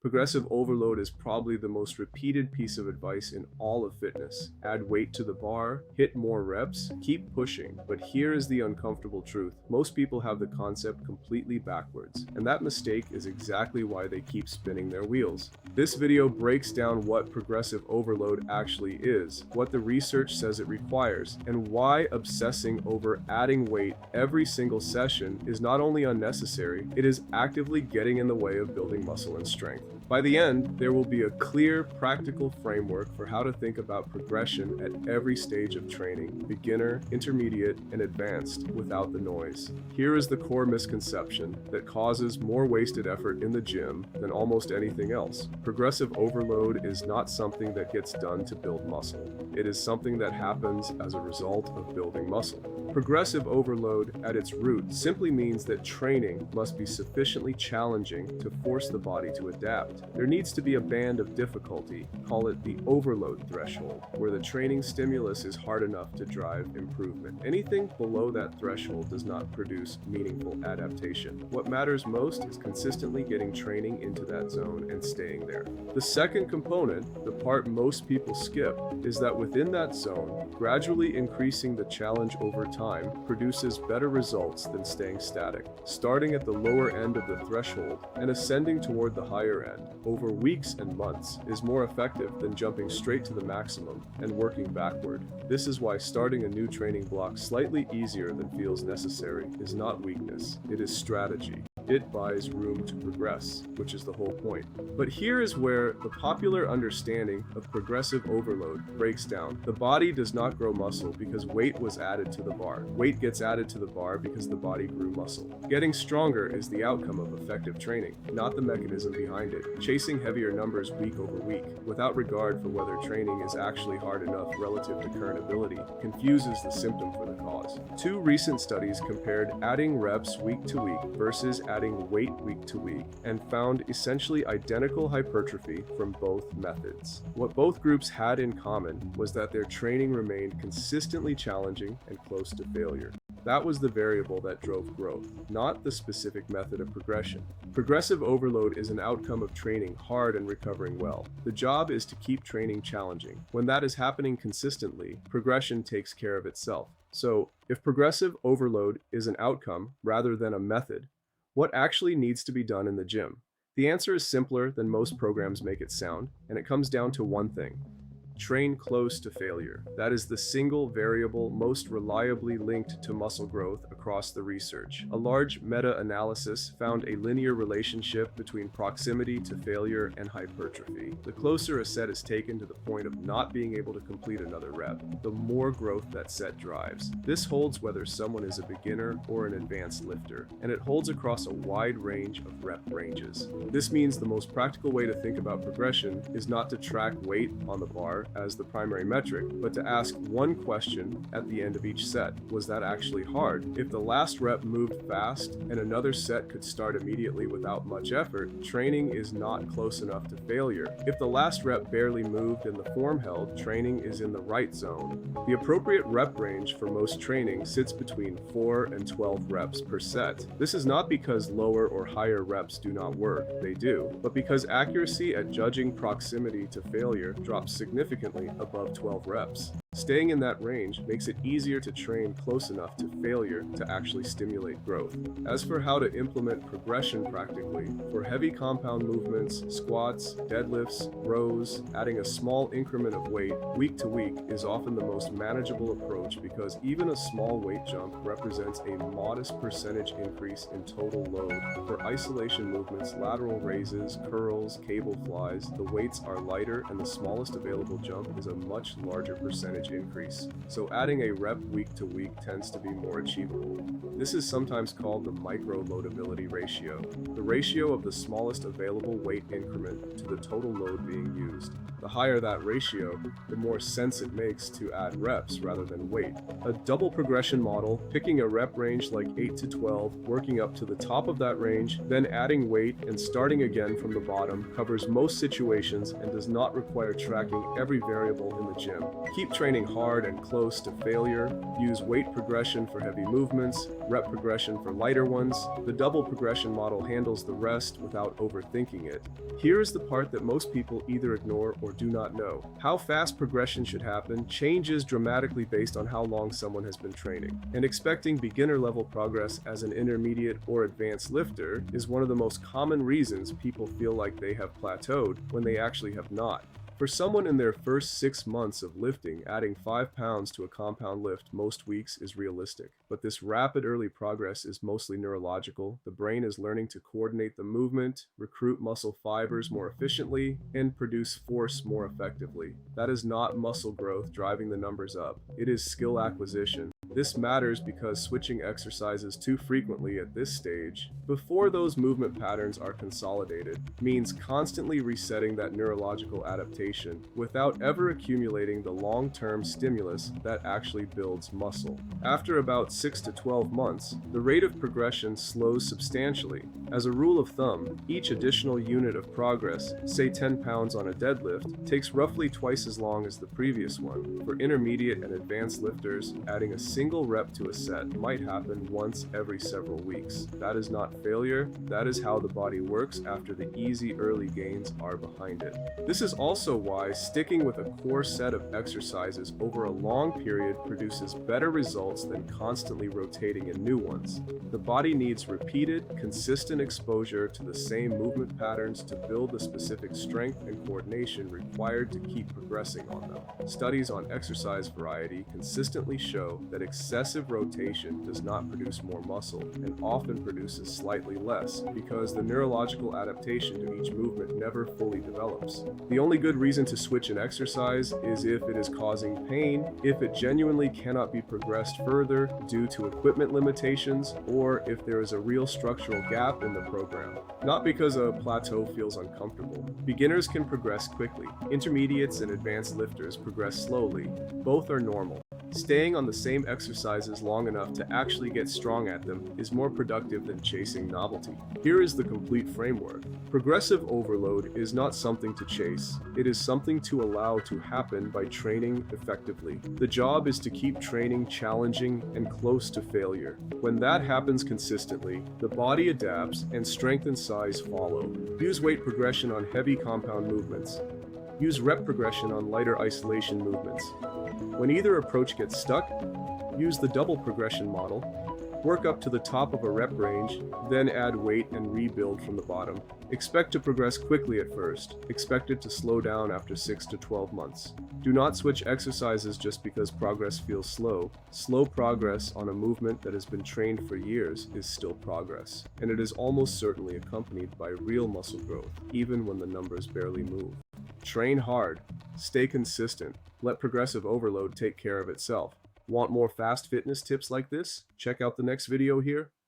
Progressive overload is probably the most repeated piece of advice in all of fitness. Add weight to the bar, hit more reps, keep pushing. But here is the uncomfortable truth. Most people have the concept completely backwards, and that mistake is exactly why they keep spinning their wheels. This video breaks down what progressive overload actually is, what the research says it requires, and why obsessing over adding weight every single session is not only unnecessary, it is actively getting in the way of building muscle and strength. By the end, there will be a clear, practical framework for how to think about progression at every stage of training, beginner, intermediate, and advanced, without the noise. Here is the core misconception that causes more wasted effort in the gym than almost anything else. Progressive overload is not something that gets done to build muscle. It is something that happens as a result of building muscle. Progressive overload, at its root, simply means that training must be sufficiently challenging to force the body to adapt. There needs to be a band of difficulty, call it the overload threshold, where the training stimulus is hard enough to drive improvement. Anything below that threshold does not produce meaningful adaptation. What matters most is consistently getting training into that zone and staying there. The second component, the part most people skip, is that within that zone, gradually increasing the challenge over time produces better results than staying static. Starting at the lower end of the threshold and ascending toward the higher end over weeks and months is more effective than jumping straight to the maximum and working backward. This is why starting a new training block slightly easier than feels necessary is not weakness, it is strategy. It buys room to progress, which is the whole point. But here is where the popular understanding of progressive overload breaks down. The body does not grow muscle because weight was added to the bar. Weight gets added to the bar because the body grew muscle. Getting stronger is the outcome of effective training, not the mechanism behind it. Chasing heavier numbers week over week, without regard for whether training is actually hard enough relative to current ability, confuses the symptom for the cause. Two recent studies compared adding reps week to week versus adding weight week to week and found essentially identical hypertrophy from both methods. What both groups had in common was that their training remained consistently challenging and close to failure. That was the variable that drove growth, not the specific method of progression. Progressive overload is an outcome of training hard and recovering well. The job is to keep training challenging. When that is happening consistently, progression takes care of itself. So, if progressive overload is an outcome rather than a method, what actually needs to be done in the gym? The answer is simpler than most programs make it sound, and it comes down to one thing. Train close to failure. That is the single variable most reliably linked to muscle growth across the research. A large meta-analysis found a linear relationship between proximity to failure and hypertrophy. The closer a set is taken to the point of not being able to complete another rep, the more growth that set drives. This holds whether someone is a beginner or an advanced lifter, and it holds across a wide range of rep ranges. This means the most practical way to think about progression is not to track weight on the bar as the primary metric, but to ask one question at the end of each set. Was that actually hard? If the last rep moved fast and another set could start immediately without much effort, training is not close enough to failure. If the last rep barely moved and the form held, training is in the right zone. The appropriate rep range for most training sits between 4 and 12 reps per set. This is not because lower or higher reps do not work, they do, but because accuracy at judging proximity to failure drops significantly above 12 reps. Staying in that range makes it easier to train close enough to failure to actually stimulate growth. As for how to implement progression practically, for heavy compound movements, squats, deadlifts, rows, adding a small increment of weight week to week is often the most manageable approach because even a small weight jump represents a modest percentage increase in total load. For isolation movements, lateral raises, curls, cable flies, the weights are lighter and the smallest available jump is a much larger percentage increase, so adding a rep week to week tends to be more achievable. This is sometimes called the micro-loadability ratio, the ratio of the smallest available weight increment to the total load being used. The higher that ratio, the more sense it makes to add reps rather than weight. A double progression model, picking a rep range like 8 to 12, working up to the top of that range, then adding weight and starting again from the bottom, covers most situations and does not require tracking every variable in the gym. Keep training training hard and close to failure. Use weight progression for heavy movements, rep progression for lighter ones. The double progression model handles the rest without overthinking it. Here is the part that most people either ignore or do not know. How fast progression should happen changes dramatically based on how long someone has been training. And expecting beginner level progress as an intermediate or advanced lifter is one of the most common reasons people feel like they have plateaued when they actually have not. For someone in their first 6 months of lifting, adding 5 pounds to a compound lift most weeks is realistic. But this rapid early progress is mostly neurological. The brain is learning to coordinate the movement, recruit muscle fibers more efficiently, and produce force more effectively. That is not muscle growth driving the numbers up. It is skill acquisition. This matters because switching exercises too frequently at this stage, before those movement patterns are consolidated, means constantly resetting that neurological adaptation without ever accumulating the long-term stimulus that actually builds muscle. After about 6 to 12 months, the rate of progression slows substantially. As a rule of thumb, each additional unit of progress, say 10 pounds on a deadlift, takes roughly twice as long as the previous one. For intermediate and advanced lifters, adding a single rep to a set might happen once every several weeks. That is not failure, that is how the body works after the easy early gains are behind it. This is also why sticking with a core set of exercises over a long period produces better results than constantly rotating in new ones. The body needs repeated, consistent exposure to the same movement patterns to build the specific strength and coordination required to keep progressing on them. Studies on exercise variety consistently show that excessive rotation does not produce more muscle and often produces slightly less because the neurological adaptation to each movement never fully develops. The only good reason to switch an exercise is if it is causing pain, if it genuinely cannot be progressed further due to equipment limitations, or if there is a real structural gap in the program, not because a plateau feels uncomfortable. Beginners can progress quickly. Intermediates and advanced lifters progress slowly. Both are normal. Staying on the same exercises long enough to actually get strong at them is more productive than chasing novelty. Here is the complete framework. Progressive overload is not something to chase. It is something to allow to happen by training effectively. The job is to keep training challenging and close to failure. When that happens consistently, the body adapts and strength and size follow. Use weight progression on heavy compound movements. Use rep progression on lighter isolation movements. When either approach gets stuck, use the double progression model. Work up to the top of a rep range, then add weight and rebuild from the bottom. Expect to progress quickly at first. Expect it to slow down after 6 to 12 months. Do not switch exercises just because progress feels slow. Slow progress on a movement that has been trained for years is still progress, and it is almost certainly accompanied by real muscle growth, even when the numbers barely move. Train hard. Stay consistent. Let progressive overload take care of itself. Want more fast fitness tips like this? Check out the next video here.